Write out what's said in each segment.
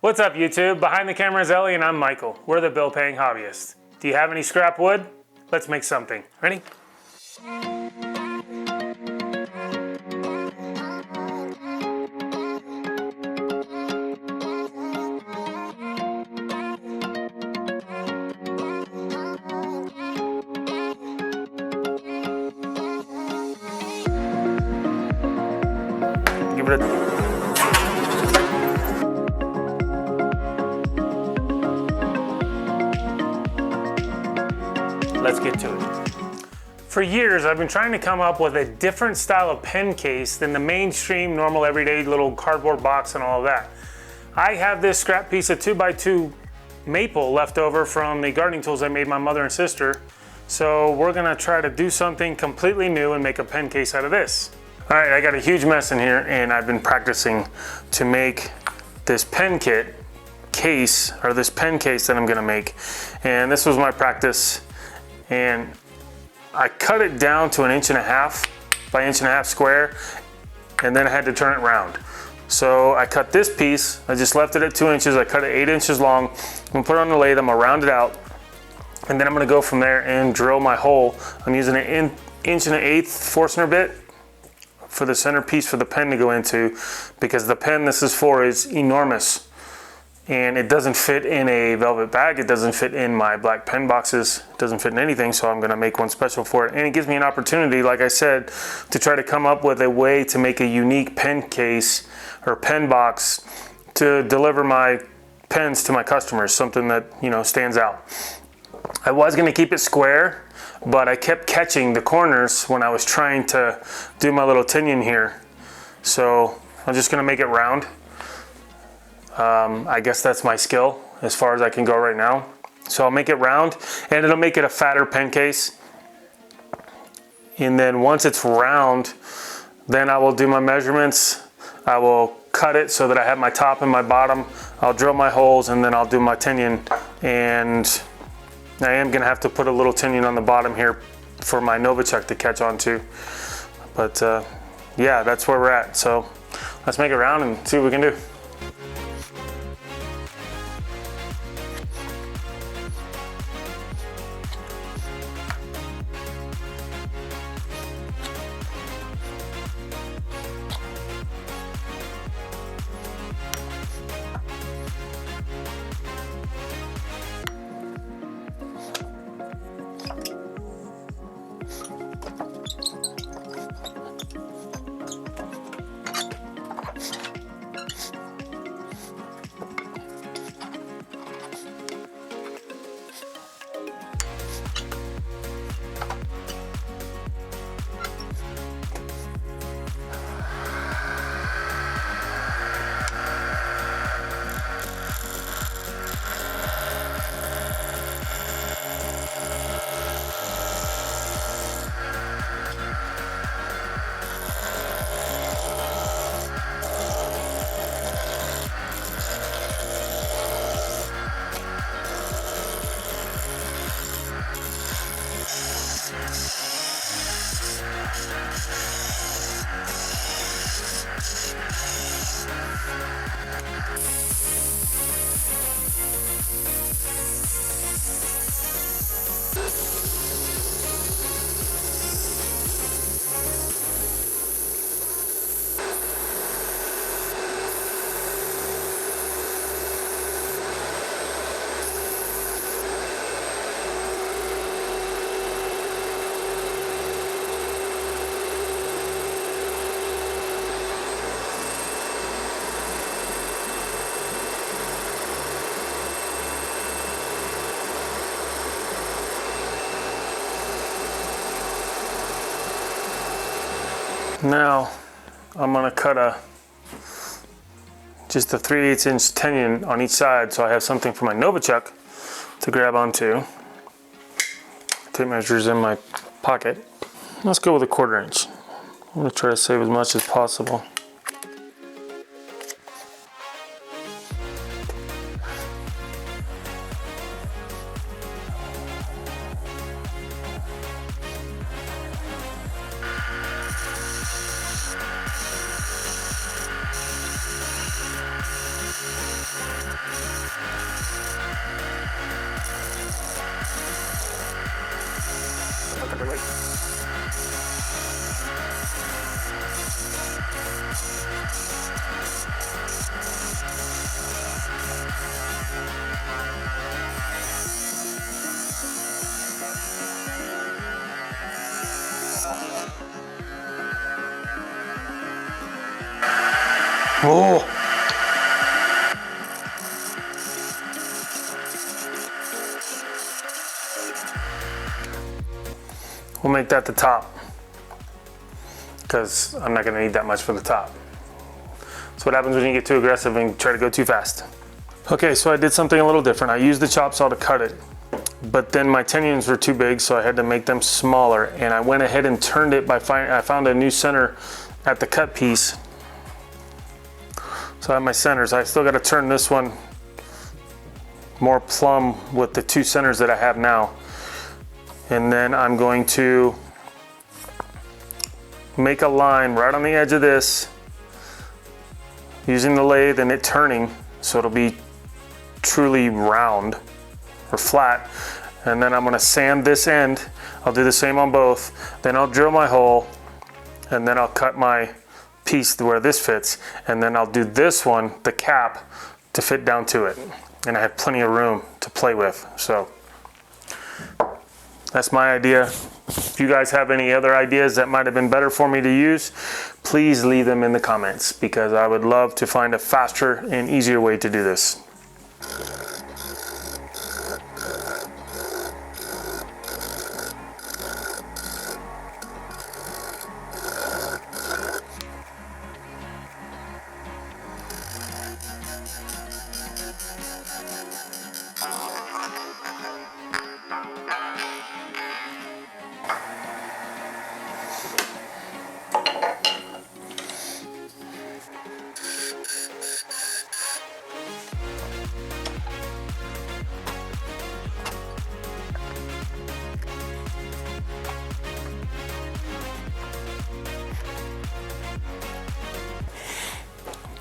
What's up YouTube? Behind the camera is Ellie and I'm Michael. We're the Bill Paying Hobbyists. Do you have any scrap wood? Let's make something. Ready? Give it a Let's get to it. For years, I've been trying to come up with a different style of pen case than the mainstream, normal, everyday little cardboard box and all of that. I have this scrap piece of 2x2 maple left over from the gardening tools I made my mother and sister. So we're gonna try to do something completely new and make a pen case out of this. All right, I got a huge mess in here and I've been practicing to make this pen kit case, or this pen case that I'm gonna make. And this was my practice. And I cut it down to 1.5 by 1.5 square, and then I had to turn it round. So I cut this piece, I just left it at 2 inches, I cut it 8 inches long. I'm gonna put it on the lathe, I'm gonna round it out, and then I'm gonna go from there and drill my hole. I'm using an 1.1/8 Forstner bit for the centerpiece for the pen to go into, because the pen this is for is enormous. And it doesn't fit in a velvet bag, it doesn't fit in my black pen boxes, it doesn't fit in anything, so I'm gonna make one special for it. And it gives me an opportunity, like I said, to try to come up with a way to make a unique pen case or pen box to deliver my pens to my customers, something that, you know, stands out. I was gonna keep it square, but I kept catching the corners when I was trying to do my little Tenon here. So I'm just gonna make it round. I guess that's my skill as far as I can go right now. So I'll make it round and it'll make it a fatter pen case. And then once it's round, then I will do my measurements. I will cut it so that I have my top and my bottom. I'll drill my holes and then I'll do my Tenon. And I am gonna have to put a little Tenon on the bottom here for my Novichok to catch on to. But yeah, that's where we're at. So let's make it round and see what we can do. Now I'm gonna cut just a 3/8 inch Tenon on each side, so I have something for my Novichok to grab onto. Tape measures in my pocket. Let's go with a 1/4 inch. I'm gonna try to save as much as possible. really. Oh. We'll make that the top, because I'm not going to need that much for the top. That's what happens when you get too aggressive and try to go too fast. Okay, so I did something a little different. I used the chop saw to cut it, but then my tenons were too big, so I had to make them smaller, and I went ahead and turned it by I found a new center at the cut piece. So I have my centers. I still got to turn this one more plumb with the two centers that I have now. And then I'm going to make a line right on the edge of this using the lathe and it turning so it'll be truly round or flat. And then I'm going to sand this end. I'll do the same on both. Then I'll drill my hole and then I'll cut my piece where this fits. And then I'll do this one, the cap, to fit down to it. And I have plenty of room to play with. So that's my idea. If you guys have any other ideas that might have been better for me to use, please leave them in the comments, because I would love to find a faster and easier way to do this.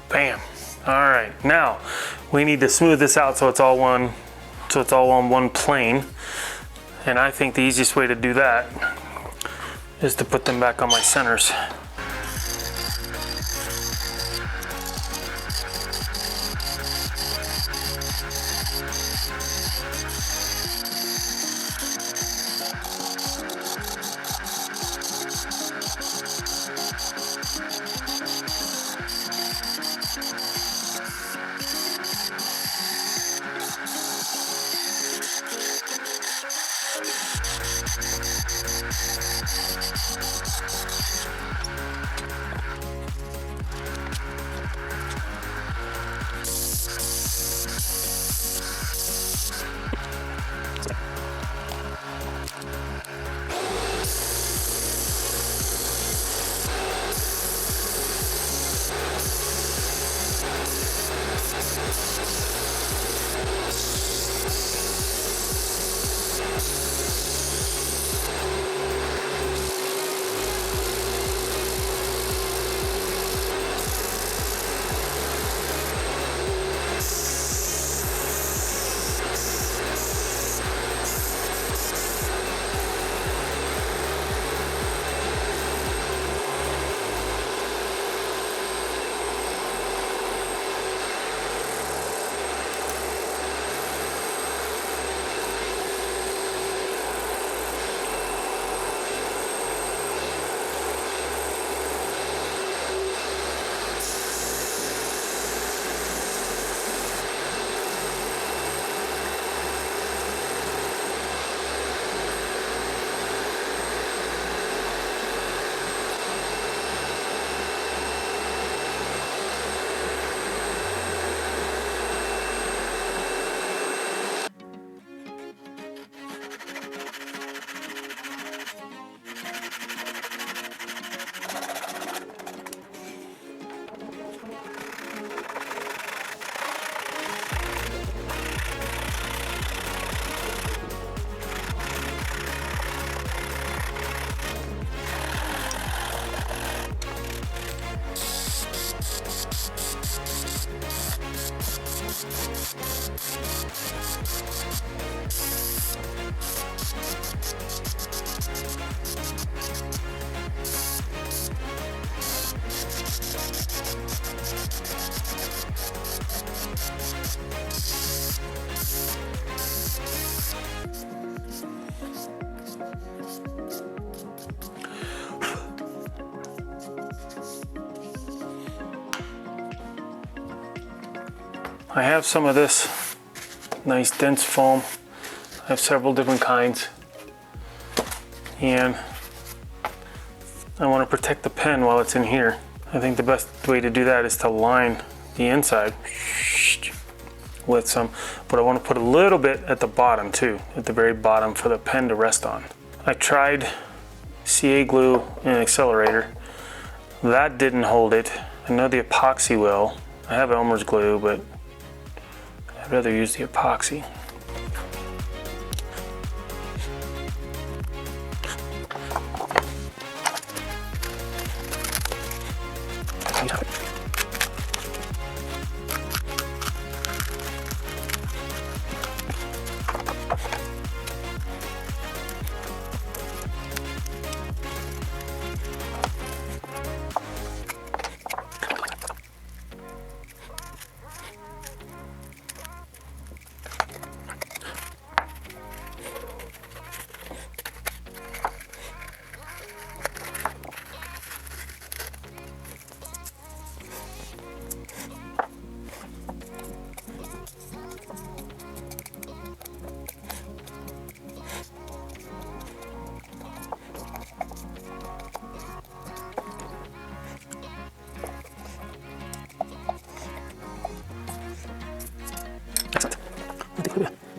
Bam. All right, now we need to smooth this out so it's all on one plane. And I think the easiest way to do that is to put them back on my centers. I have some of this nice dense foam. I have several different kinds. And I want to protect the pen while it's in here. I think the best way to do that is to line the inside with some, but I want to put a little bit at the bottom too, at the very bottom for the pen to rest on. I tried CA glue and accelerator. That didn't hold it. I know the epoxy will. I have Elmer's glue, but I'd rather use the epoxy.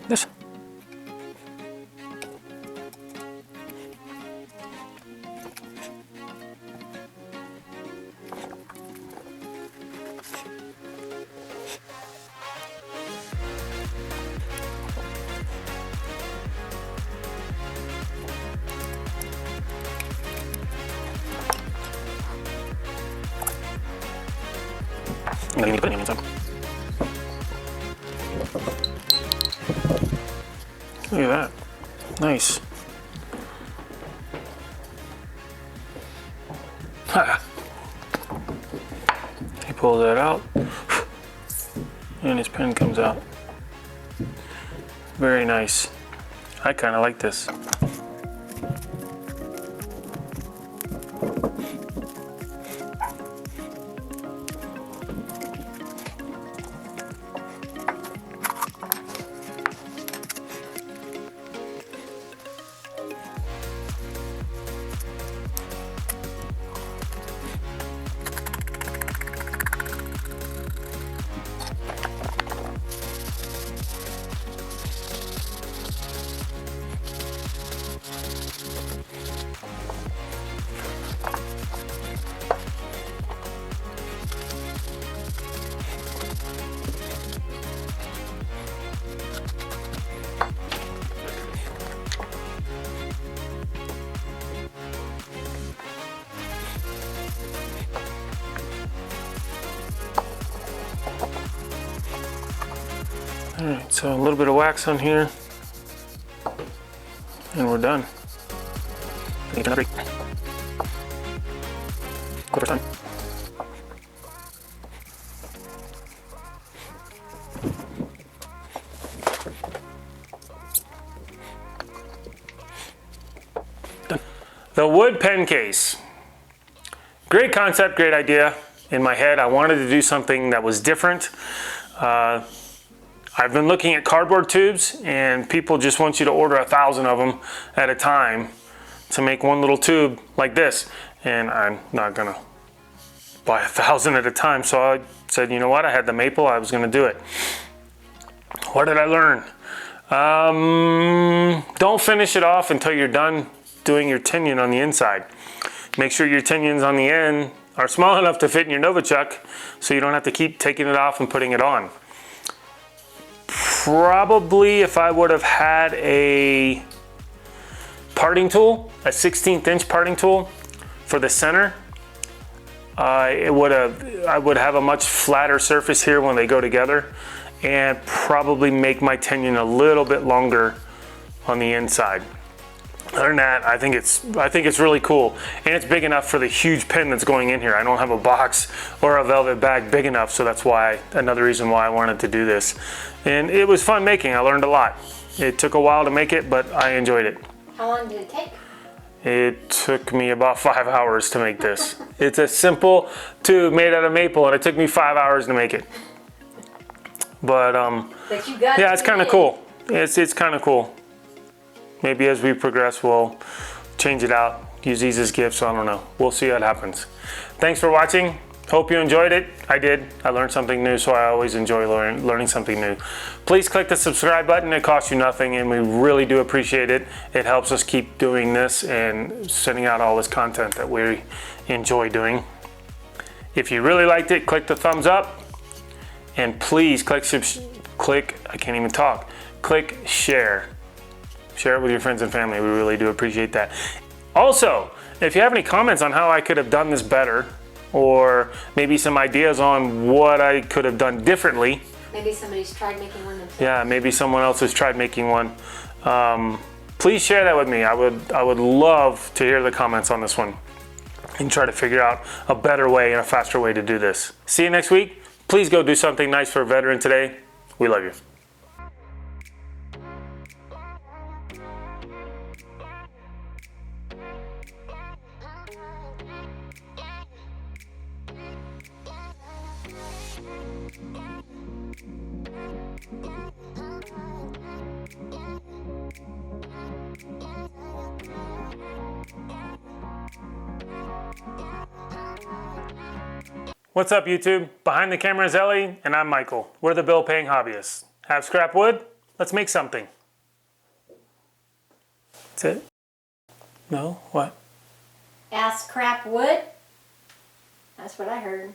This. I'm gonna need to put onions on. Look at that. Nice. Ha. He pulls that out, and his pen comes out. Very nice. I kind of like this. All right, so a little bit of wax on here, and we're done. Get another quarter time. Done. The wood pen case. Great concept, great idea. In my head, I wanted to do something that was different. I've been looking at cardboard tubes, and people just want you to order 1,000 of them at a time to make one little tube like this. And I'm not gonna buy 1,000 at a time. So I said, you know what? I had the maple, I was gonna do it. What did I learn? Don't finish it off until you're done doing your tinion on the inside. Make sure your tinions on the end are small enough to fit in your Novichok, so you don't have to keep taking it off and putting it on. Probably if I would have had a parting tool, a 16th inch parting tool for the center, I would have a much flatter surface here when they go together, and probably make my tinion a little bit longer on the inside. Other than that, I think it's really cool, and it's big enough for the huge pen that's going in here. I don't have a box or a velvet bag big enough, so that's why, another reason why I wanted to do this. And it was fun making. I learned a lot. It took a while to make it, but I enjoyed it. How long did it take? It took me about 5 hours to make this. It's a simple tube made out of maple, and it took me 5 hours to make it. But you got yeah, it's kind of cool. It's kind of cool. Maybe as we progress, we'll change it out, use these as gifts. I don't know. We'll see what happens. Thanks for watching. Hope you enjoyed it. I did. I learned something new, so I always enjoy learning something new. Please click the subscribe button. It costs you nothing, and we really do appreciate it. It helps us keep doing this and sending out all this content that we enjoy doing. If you really liked it, click the thumbs up, and please click I can't even talk. Click share. Share it with your friends and family. We really do appreciate that. Also, if you have any comments on how I could have done this better, or maybe some ideas on what I could have done differently. Maybe somebody's tried making one themselves. Yeah, maybe someone else has tried making one. Please share that with me. I would love to hear the comments on this one and try to figure out a better way and a faster way to do this. See you next week. Please go do something nice for a veteran today. We love you. What's up, YouTube? Behind the camera is Ellie, and I'm Michael. We're the Bill Paying Hobbyists. Have scrap wood? Let's make something. That's it? No? What? Ass crap wood? That's what I heard.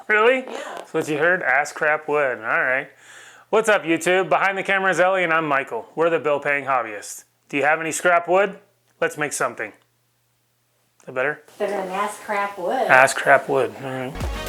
Really? Yeah. That's what you heard? Ass crap wood. All right. What's up, YouTube? Behind the camera is Ellie, and I'm Michael. We're the Bill Paying Hobbyists. Do you have any scrap wood? Let's make something. Is that better? Better than ass crap wood. Ass crap wood. All right.